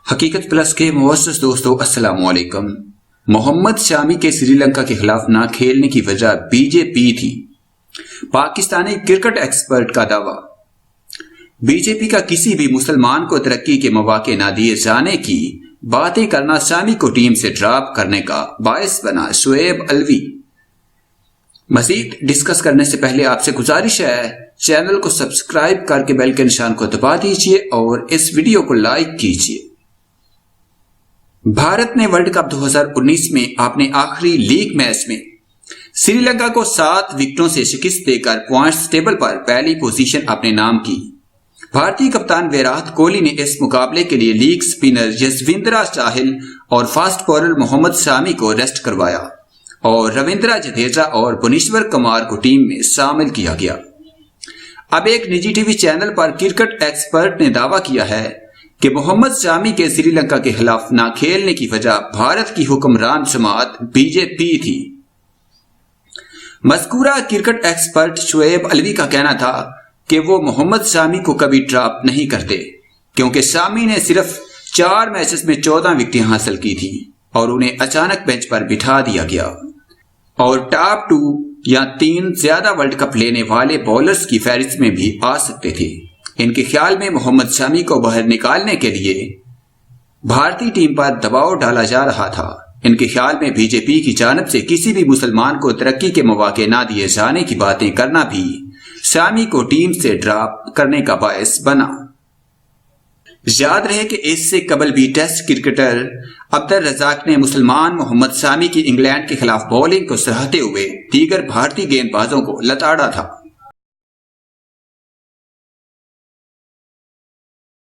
حقیقت پلس کے معزز دوستو السلام علیکم۔ محمد شامی کے سری لنکا کے خلاف نہ کھیلنے کی وجہ بی جے پی تھی، پاکستانی کرکٹ ایکسپرٹ کا دعویٰ۔ بی جے پی کا کسی بھی مسلمان کو ترقی کے مواقع نہ دیے جانے کی باتیں کرنا شامی کو ٹیم سے ڈراپ کرنے کا باعث بنا شعیب علوی۔ مزید ڈسکس کرنے سے پہلے آپ سے گزارش ہے چینل کو سبسکرائب کر کے بیل کے نشان کو دبا دیجیے اور اس ویڈیو کو لائک کیجیے۔ بھارت نے ورلڈ کپ 2019 میں اپنے آخری لیگ میچ میں سری لنکا کو 7 وکٹوں سے شکست دے کر پوائنٹس ٹیبل پر پہلی پوزیشن اپنے نام کی۔ بھارتی کپتان ویرات کوہلی نے اس مقابلے کے لیے لیگ سپنر یزویندرا چاہل اور فاسٹ بالر محمد شامی کو ریسٹ کروایا اور رویندرا جڈیجا اور بھونیشور کمار کو ٹیم میں شامل کیا گیا۔ اب ایک نجی ٹی وی چینل پر کرکٹ ایکسپرٹ نے دعویٰ کیا ہے کہ محمد شامی کے سری لنکا کے خلاف نہ کھیلنے کی وجہ بھارت کی حکمران جماعت بی جے پی تھی۔ مذکورہ کرکٹ ایکسپرٹ شعیب علوی کا کہنا تھا کہ وہ محمد شامی کو کبھی ڈراپ نہیں کرتے کیونکہ شامی نے صرف 4 میچز میں 14 وکٹیں حاصل کی تھیں اور انہیں اچانک بینچ پر بٹھا دیا گیا اور ٹاپ 2 یا 3 زیادہ ورلڈ کپ لینے والے بولرز کی فہرست میں بھی آ سکتے تھے۔ ان کے خیال میں محمد شامی کو باہر نکالنے کے لیے بھارتی ٹیم پر دباؤ ڈالا جا رہا تھا۔ ان کے خیال میں بی جے پی کی جانب سے کسی بھی مسلمان کو ترقی کے مواقع نہ دیے جانے کی باتیں کرنا بھی شامی کو ٹیم سے ڈراپ کرنے کا باعث بنا۔ یاد رہے کہ اس سے قبل بھی ٹیسٹ کرکٹر عبدالرزاق نے مسلمان محمد شامی کی انگلینڈ کے خلاف بولنگ کو سراہتے ہوئے دیگر بھارتی گیند بازوں کو لتاڑا تھا۔